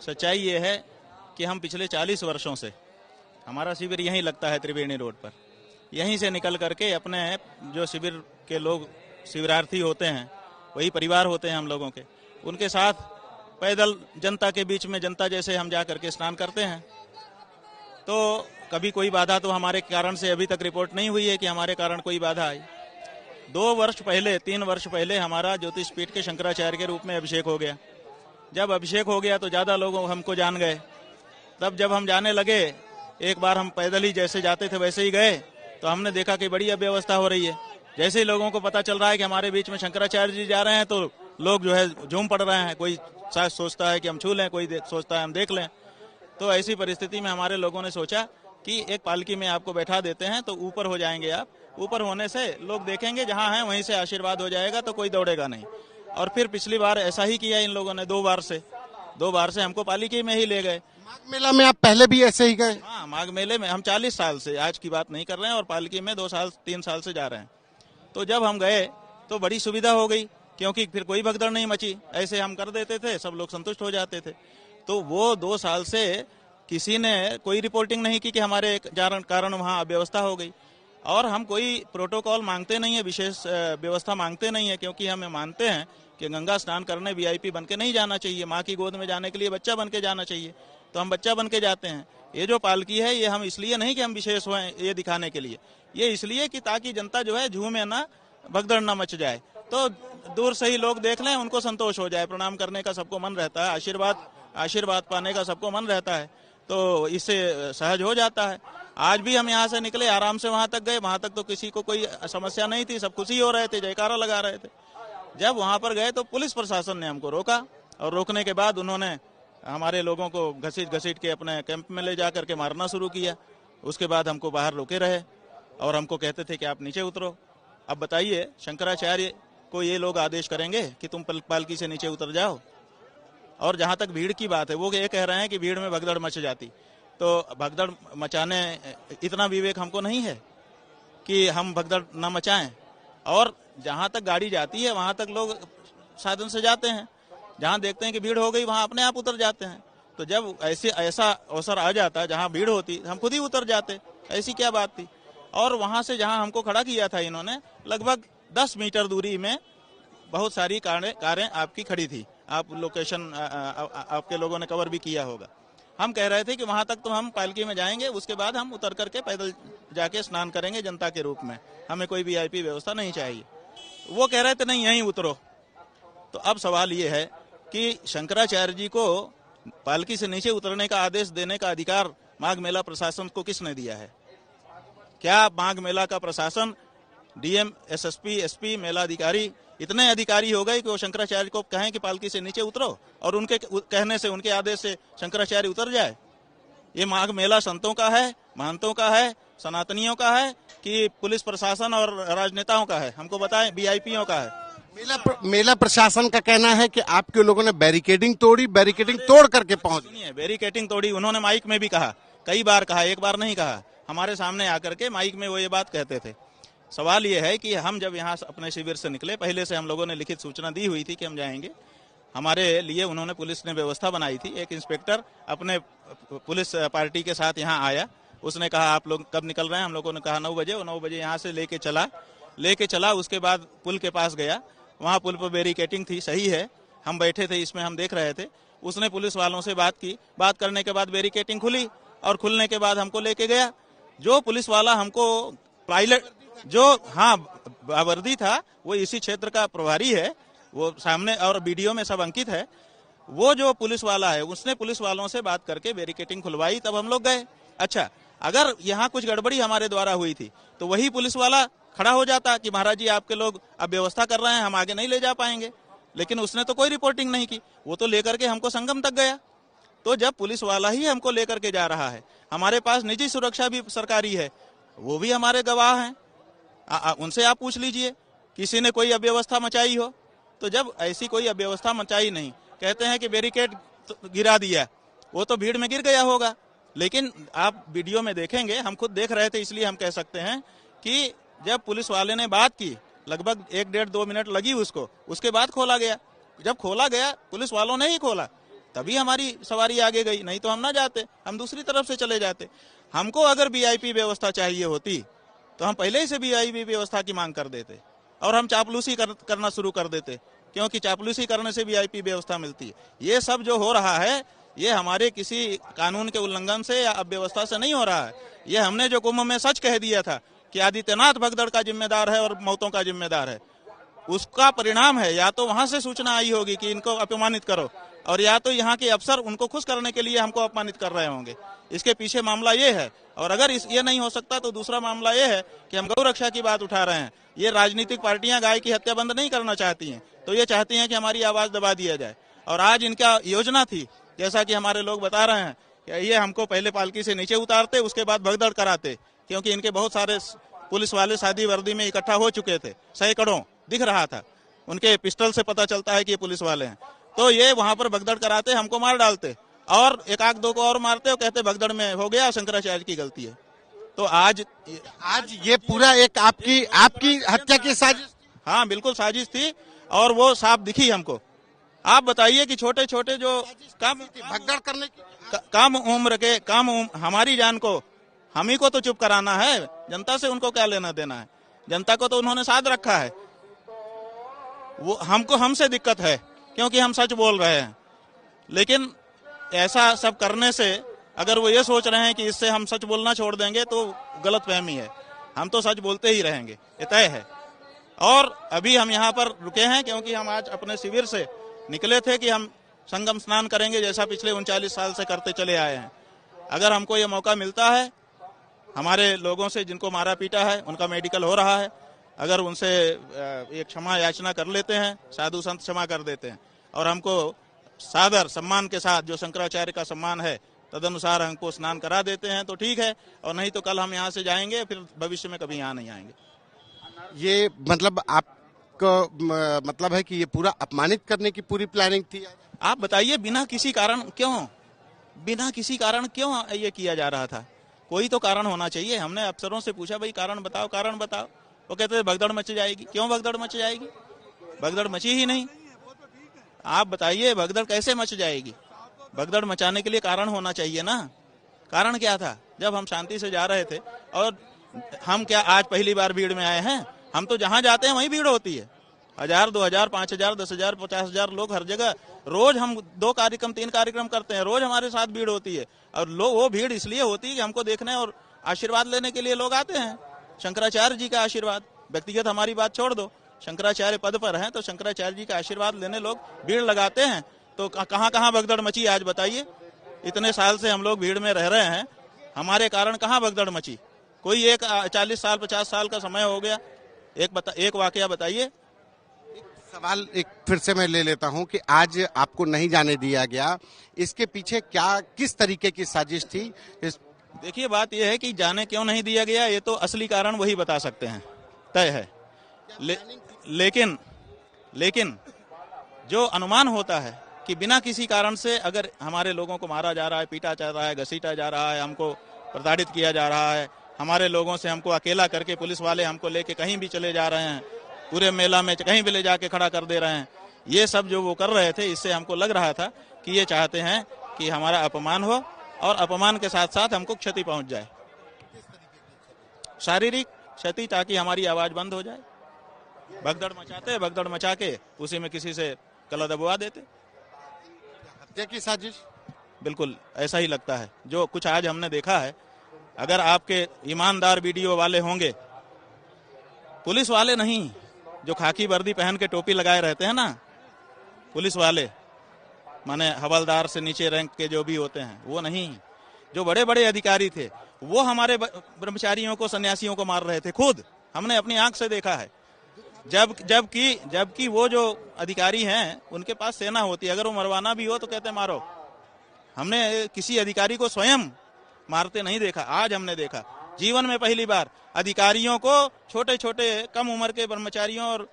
सच्चाई ये है कि हम पिछले 40 वर्षों से, हमारा शिविर यहीं लगता है त्रिवेणी रोड पर, यहीं से निकल करके अपने जो शिविर के लोग शिविरार्थी होते हैं, वही परिवार होते हैं हम लोगों के, उनके साथ पैदल जनता के बीच में, जनता जैसे हम जा करके स्नान करते हैं। तो कभी कोई बाधा तो हमारे कारण से अभी तक रिपोर्ट नहीं हुई है कि हमारे कारण कोई बाधा आई। 2 वर्ष पहले, 3 वर्ष पहले हमारा ज्योतिष पीठ के शंकराचार्य के रूप में अभिषेक हो गया। जब अभिषेक हो गया तो ज़्यादा लोग हमको जान गए। तब जब हम जाने लगे, एक बार हम पैदल ही जैसे जाते थे वैसे ही गए, तो हमने देखा कि बड़ी अव्यवस्था हो रही है। जैसे ही लोगों को पता चल रहा है कि हमारे बीच में शंकराचार्य जी जा रहे हैं, तो लोग जो है झूम पड़ रहे हैं। कोई शायद सोचता है कि हम छू लें, कोई सोचता है हम देख लें। तो ऐसी परिस्थिति में हमारे लोगों ने सोचा कि एक पालकी में आपको बैठा देते हैं तो ऊपर हो जाएंगे आप। ऊपर होने से लोग देखेंगे, जहां हैं वहीं से आशीर्वाद हो जाएगा, तो कोई दौड़ेगा नहीं। और फिर पिछली बार ऐसा ही किया इन लोगों ने, 2 बार से हमको पालकी में ही ले गए। माघ मेला में आप पहले भी ऐसे ही गए? हाँ, माघ मेले में हम 40 साल से, आज की बात नहीं कर रहे हैं, और पालकी में 2-3 साल से जा रहे हैं। तो जब हम गए तो बड़ी सुविधा हो गई, क्योंकि फिर कोई भगदड़ नहीं मची। ऐसे हम कर देते थे, सब लोग संतुष्ट हो जाते थे। तो वो 2 साल से किसी ने कोई रिपोर्टिंग नहीं की कि हमारे कारण वहाँ अव्यवस्था हो गई। और हम कोई प्रोटोकॉल मांगते नहीं है, विशेष व्यवस्था मांगते नहीं है, क्योंकि हम मानते हैं कि गंगा स्नान करने वीआईपी बन के नहीं जाना चाहिए। माँ की गोद में जाने के लिए बच्चा बन के जाना चाहिए, तो हम बच्चा बन के जाते हैं। ये जो पालकी है, ये हम इसलिए नहीं कि हम विशेष हुए ये दिखाने के लिए, ये इसलिए कि ताकि जनता जो है झूमे ना, भगदड़ ना मच जाए। तो दूर से ही लोग देख लें, उनको संतोष हो जाए। प्रणाम करने का सबको मन रहता है, आशीर्वाद पाने का सबको मन रहता है, तो इससे सहज हो जाता है। आज भी हम यहाँ से निकले, आराम से वहां तक गए। वहां तक तो किसी को कोई समस्या नहीं थी, सब खुशी हो रहे थे, जयकारा लगा रहे थे। जब वहां पर गए तो पुलिस प्रशासन ने हमको रोका, और रोकने के बाद उन्होंने हमारे लोगों को घसीट के अपने कैंप में ले जा करके मारना शुरू किया। उसके बाद हमको बाहर रोके रहे और हमको कहते थे कि आप नीचे उतरो। अब बताइए, शंकराचार्य को ये लोग आदेश करेंगे कि तुम पालकी से नीचे उतर जाओ? और जहां तक भीड़ की बात है, वो ये कह रहे हैं कि भीड़ में भगदड़ मच जाती। तो भगदड़ मचाने इतना विवेक हमको नहीं है कि हम भगदड़ न मचाएं। और जहां तक गाड़ी जाती है वहां तक लोग साधन से जाते हैं। जहां देखते हैं कि भीड़ हो गई, वहां अपने आप उतर जाते हैं। तो जब ऐसा अवसर आ जाता, जहां भीड़ होती, हम खुद ही उतर जाते। ऐसी क्या बात थी? और वहां से जहां हमको खड़ा किया था इन्होंने, लगभग 10 मीटर दूरी में बहुत सारी कारें आपकी खड़ी थी। आप लोकेशन आपके लोगों ने कवर भी किया होगा। हम कह रहे थे कि वहां तक तो हम पालकी में जाएंगे, उसके बाद हम उतर करके पैदल जाके स्नान करेंगे जनता के रूप में, हमें कोई वीआईपी व्यवस्था नहीं चाहिए। वो कह रहे थे नहीं, यहीं उतरो। तो अब सवाल ये है कि शंकराचार्य जी को पालकी से नीचे उतरने का आदेश देने का अधिकार माघ मेला प्रशासन को किसने दिया है? क्या माघ मेला का प्रशासन, डीएम, एसएसपी, एसपी, मेला अधिकारी इतने अधिकारी हो गए कि वो शंकराचार्य को कहें कि पालकी से नीचे उतरो, और उनके कहने से, उनके आदेश से शंकराचार्य उतर जाए? ये माघ मेला संतों का है, महंतों का है, सनातनियों का है, कि पुलिस प्रशासन और राजनेताओं का है? हमको बताएं, वीआईपीओं का है? मेला प्रशासन का कहना है कि आपके लोगों ने बैरिकेडिंग तोड़ी, बैरिकेडिंग तोड़ करके पहुंच। सुनिए, बैरिकेडिंग तोड़ी, उन्होंने माइक में भी कहा, कई बार कहा, एक बार नहीं कहा। हमारे सामने आकर के माइक में वो ये बात कहते थे। सवाल ये है कि हम जब यहाँ अपने शिविर से निकले, पहले से हम लोगों ने लिखित सूचना दी हुई थी कि हम जाएंगे। हमारे लिए उन्होंने, पुलिस ने व्यवस्था बनाई थी। एक इंस्पेक्टर अपने पुलिस पार्टी के साथ यहाँ आया। उसने कहा आप लोग कब निकल रहे हैं? हम लोगों ने कहा 9 बजे। वो 9 बजे यहाँ से लेके चला। उसके बाद पुल के पास गया, वहाँ पुल पर बैरिकेडिंग थी, सही है, हम बैठे थे, इसमें हम देख रहे थे। उसने पुलिस वालों से बात की, बात करने के बाद बैरिकेडिंग खुली, और खुलने के बाद हमको लेके गया। जो पुलिस वाला हमको पायलट, जो हाँ वर्दी था, वो इसी क्षेत्र का प्रभारी है, वो सामने और वीडियो में सब अंकित है। वो जो पुलिस वाला है, उसने पुलिस वालों से बात करके बैरिकेडिंग खुलवाई, तब हम लोग गए। अच्छा, अगर यहाँ कुछ गड़बड़ी हमारे द्वारा हुई थी तो वही पुलिस वाला खड़ा हो जाता कि महाराज जी आपके लोग अब व्यवस्था कर रहे हैं, हम आगे नहीं ले जा पाएंगे। लेकिन उसने तो कोई रिपोर्टिंग नहीं की, वो तो लेकर के हमको संगम तक गया। तो जब पुलिस वाला ही हमको लेकर के जा रहा है, हमारे पास निजी सुरक्षा भी सरकारी है, वो भी हमारे गवाह हैं, उनसे आप पूछ लीजिए किसी ने कोई अव्यवस्था मचाई हो। तो जब ऐसी कोई अव्यवस्था मचाई नहीं, कहते हैं कि बैरिकेड गिरा दिया, वो तो भीड़ में गिर गया होगा। लेकिन आप वीडियो में देखेंगे, हम खुद देख रहे थे, इसलिए हम कह सकते हैं कि जब पुलिस वाले ने बात की, लगभग 1-1.5-2 मिनट लगी उसको, उसके बाद खोला गया। जब खोला गया, पुलिस वालों ने ही खोला, तभी हमारी सवारी आगे गई, नहीं तो हम ना जाते, हम दूसरी तरफ से चले जाते। हमको अगर वीआईपी व्यवस्था चाहिए होती तो हम पहले ही से वीआईपी व्यवस्था की मांग कर देते और हम चापलूसी करना शुरू कर देते, क्योंकि चापलूसी करने से वीआईपी व्यवस्था मिलती है। ये सब जो हो रहा है ये हमारे किसी कानून के उल्लंघन से या अव्यवस्था से नहीं हो रहा है। ये हमने जो कुंभ में सच कह दिया था कि आदित्यनाथ भगदड़ का जिम्मेदार है और मौतों का जिम्मेदार है, उसका परिणाम है या तो वहां से सूचना आई होगी कि इनको अपमानित करो, और या तो यहाँ के अफसर उनको खुश करने के लिए हमको अपमानित कर रहे होंगे। इसके पीछे मामला ये है। और अगर ये नहीं हो सकता तो दूसरा मामला ये है कि हम गौ रक्षा की बात उठा रहे हैं। ये राजनीतिक पार्टियां गाय की हत्या बंद नहीं करना चाहती हैं, तो ये चाहती हैं कि हमारी आवाज दबा दिया जाए। और आज इनका योजना थी, जैसा कि हमारे लोग बता रहे हैं, कि ये हमको पहले पालकी से नीचे उतारते, उसके बाद भगदड़ कराते, क्योंकि इनके बहुत सारे पुलिस वाले सादी वर्दी में इकट्ठा हो चुके थे, सैकड़ों दिख रहा था, उनके पिस्टल से पता चलता है कि ये पुलिस वाले हैं। तो ये वहां पर भगदड़ कराते, हमको मार डालते और एक आध दो को और मारते और कहते भगदड़ में हो गया, शंकराचार्य की गलती है। तो आज ये पूरा एक आपकी हत्या की साजिश। हाँ, बिल्कुल साजिश थी और वो साफ दिखी हमको। आप बताइए कि छोटे छोटे जो भगदड़ करने की कम उम्र हमारी जान को हम ही को तो चुप कराना है, जनता से उनको क्या लेना देना है। जनता को तो उन्होंने साथ रखा है, वो हमसे दिक्कत है क्योंकि हम सच बोल रहे हैं। लेकिन ऐसा सब करने से अगर वो ये सोच रहे हैं कि इससे हम सच बोलना छोड़ देंगे तो गलतफहमी है। हम तो सच बोलते ही रहेंगे, ये तय है। और अभी हम यहाँ पर रुके हैं क्योंकि हम आज अपने शिविर से निकले थे कि हम संगम स्नान करेंगे, जैसा पिछले 39 साल से करते चले आए हैं। अगर हमको ये मौका मिलता है, हमारे लोगों से जिनको मारा पीटा है उनका मेडिकल हो रहा है, अगर उनसे एक क्षमा याचना कर लेते हैं, साधु संत क्षमा कर देते हैं और हमको सादर सम्मान के साथ जो शंकराचार्य का सम्मान है तदनुसार हमको स्नान करा देते हैं तो ठीक है, और नहीं तो कल हम यहाँ से जाएंगे, फिर भविष्य में कभी यहाँ नहीं आएंगे। ये मतलब आपका मतलब है कि ये पूरा अपमानित करने की पूरी प्लानिंग थी? आप बताइए बिना किसी कारण क्यों ये किया जा रहा था? कोई तो कारण होना चाहिए। हमने अफसरों से पूछा, भाई कारण बताओ। वो कहते हैं भगदड़ मच जाएगी। क्यों भगदड़ मच जाएगी? भगदड़ मची ही नहीं। आप बताइए भगदड़ कैसे मच जाएगी? भगदड़ मचाने के लिए कारण होना चाहिए ना। कारण क्या था? जब हम शांति से जा रहे थे, और हम क्या आज पहली बार भीड़ में आए हैं? हम तो जहां जाते हैं वहीं भीड़ होती है। 1000, 2000, 5000, 10,000, 50,000 लोग हर जगह। रोज हम 2 कार्यक्रम 3 कार्यक्रम करते हैं, रोज हमारे साथ भीड़ होती है। और वो भीड़ इसलिए होती है कि हमको देखने और आशीर्वाद लेने के लिए लोग आते हैं। शंकराचार्य जी का आशीर्वाद, व्यक्तिगत हमारी बात छोड़ दो, शंकराचार्य पद पर हैं तो शंकराचार्य जी का आशीर्वाद लेने लोग भीड़ लगाते हैं। तो कहाँ कहाँ भगदड़ मची आज बताइए? इतने साल से हम लोग भीड़ में रह रहे हैं, हमारे कारण कहाँ भगदड़ मची? कोई एक 40 साल 50 साल का समय हो गया, एक वाकया बताइए। सवाल एक फिर से मैं ले लेता हूं कि आज आपको नहीं जाने दिया गया, इसके पीछे किस तरीके की साजिश थी? देखिए, बात यह है कि जाने क्यों नहीं दिया गया, ये तो असली कारण वही बता सकते हैं, तय है। लेकिन जो अनुमान होता है कि बिना किसी कारण से अगर हमारे लोगों को मारा जा रहा है, पीटा जा रहा है, घसीटा जा रहा है, हमको प्रताड़ित किया जा रहा है, हमारे लोगों से हमको अकेला करके पुलिस वाले हमको लेके कहीं भी चले जा रहे हैं, पूरे मेला में कहीं भी ले जाके खड़ा कर दे रहे हैं, ये सब जो वो कर रहे थे, इससे हमको लग रहा था कि ये चाहते हैं कि हमारा अपमान हो और अपमान के साथ साथ हमको क्षति पहुंच जाए, शारीरिक क्षति, ताकि हमारी आवाज बंद हो जाए। भगदड़ मचा के उसी में किसी से गला दबवा देते। हत्या की साजिश? बिल्कुल ऐसा ही लगता है जो कुछ आज हमने देखा है। अगर आपके ईमानदार वीडियो वाले होंगे, पुलिस वाले नहीं, जो खाकी वर्दी पहन के टोपी लगाए रहते हैं ना, पुलिस वाले माने हवलदार से नीचे रैंक के जो भी होते हैं, वो नहीं, जो बड़े बड़े अधिकारी थे, वो हमारे ब्रह्मचारियों को, सन्यासियों को मार रहे थे। खुद हमने अपनी आंख से देखा है। जबकि वो जो अधिकारी हैं उनके पास सेना होती है, अगर वो मरवाना भी हो तो कहते मारो। हमने किसी अधिकारी को स्वयं मारते नहीं देखा, आज हमने देखा जीवन में पहली बार अधिकारियों को, छोटे छोटे कम उम्र के ब्रह्मचारियों और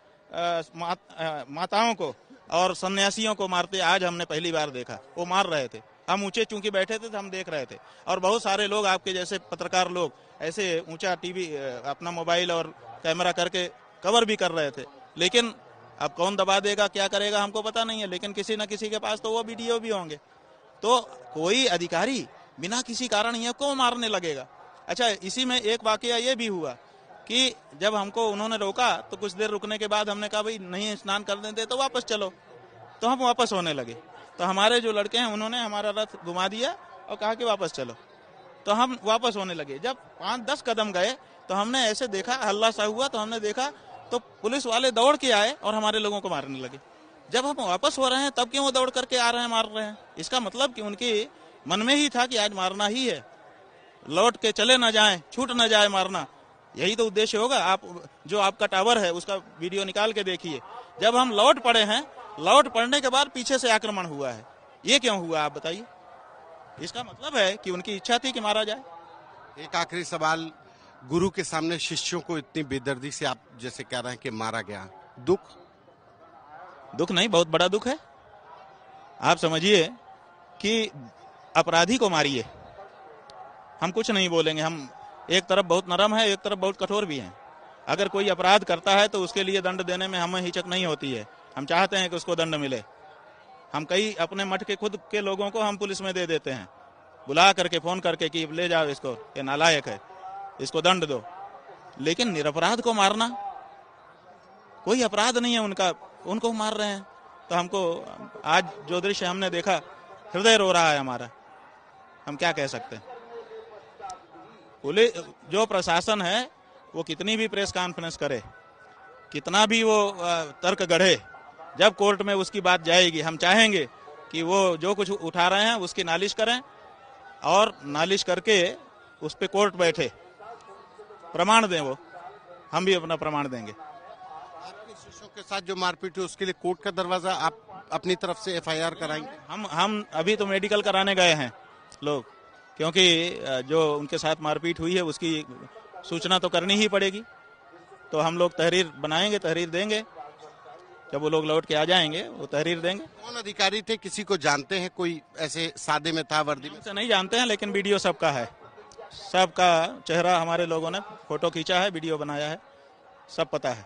माताओं को और सन्यासियों को मारते आज हमने पहली बार देखा। वो मार रहे थे, हम ऊंचे चूंकि बैठे थे तो हम देख रहे थे, और बहुत सारे लोग आपके जैसे पत्रकार लोग ऐसे ऊंचा टीवी अपना मोबाइल और कैमरा करके कवर भी कर रहे थे। लेकिन अब कौन दबा देगा, क्या करेगा, हमको पता नहीं है, लेकिन किसी न किसी के पास तो वो वीडियो भी होंगे। तो कोई अधिकारी बिना किसी कारण ये क्यों मारने लगेगा। अच्छा, इसी में एक वाकया ये भी हुआ कि जब हमको उन्होंने रोका तो कुछ देर रुकने के बाद हमने कहा भाई नहीं स्नान करने दे तो वापस चलो, तो हम वापस होने लगे। तो हमारे जो लड़के हैं उन्होंने हमारा रथ घुमा दिया और कहा कि वापस चलो, तो हम वापस होने लगे। जब 5-10 कदम गए तो हमने ऐसे देखा, हल्ला सा हुआ, तो हमने देखा तो पुलिस वाले दौड़ के आए और हमारे लोगों को मारने लगे। जब हम वापस हो रहे हैं तब क्यों वो दौड़ करके आ रहे हैं, मार रहे हैं? इसका मतलब कि उनके मन में ही था कि आज मारना ही है, लौट के चले ना जाएं, छूट ना जाए मारना, यही तो उद्देश्य होगा। आप जो आपका टावर है उसका वीडियो निकाल के देखिए, जब हम लौट पड़े हैं, लौट पड़ने के बाद पीछे से आक्रमण हुआ है। ये क्यों हुआ आप बताइए? इसका मतलब है कि उनकी इच्छा थी कि मारा जाए। एक आखिरी सवाल, गुरु के सामने शिष्यों को इतनी बेदर्दी से आप जैसे कह रहे हैं कि मारा गया, दुख नहीं, बहुत बड़ा दुख है। आप समझिए कि अपराधी को मारिए, हम कुछ नहीं बोलेंगे। हम एक तरफ बहुत नरम है, एक तरफ बहुत कठोर भी हैं। अगर कोई अपराध करता है तो उसके लिए दंड देने में हमें हिचक नहीं होती है। हम चाहते हैं कि उसको दंड मिले। हम कई अपने मठ के खुद के लोगों को हम पुलिस में दे देते हैं, बुला करके फोन करके कि ले जाओ इसको, ये नालायक है, इसको दंड दो। लेकिन निरपराध को मारना, कोई अपराध नहीं है उनका, उनको मार रहे हैं। तो हमको आज जो दृश्य हमने देखा, हृदय रो रहा है हमारा। हम क्या कह सकते हैं? पुलिस जो प्रशासन है वो कितनी भी प्रेस कॉन्फ्रेंस करे, कितना भी वो तर्क गढ़े, जब कोर्ट में उसकी बात जाएगी, हम चाहेंगे कि वो जो कुछ उठा रहे हैं उसकी नालिश करें और नालिश करके उस पे कोर्ट बैठे, प्रमाण दें। वो हम भी अपना प्रमाण देंगे। आपके शिष्यों के साथ जो मारपीट हुई उसके लिए कोर्ट का दरवाजा आप अपनी तरफ से एफआईआर कराएंगे? हम अभी तो मेडिकल कराने गए हैं लोग, क्योंकि जो उनके साथ मारपीट हुई है उसकी सूचना तो करनी ही पड़ेगी। तो हम लोग तहरीर बनाएंगे, तहरीर देंगे। जब वो लोग लौट के आ जाएंगे वो तहरीर देंगे। कौन अधिकारी थे, किसी को जानते हैं? कोई ऐसे सादे में था, वर्दी में? नहीं जानते हैं, लेकिन वीडियो सबका है, सबका चेहरा हमारे लोगों ने फोटो खींचा है, वीडियो बनाया है, सब पता है।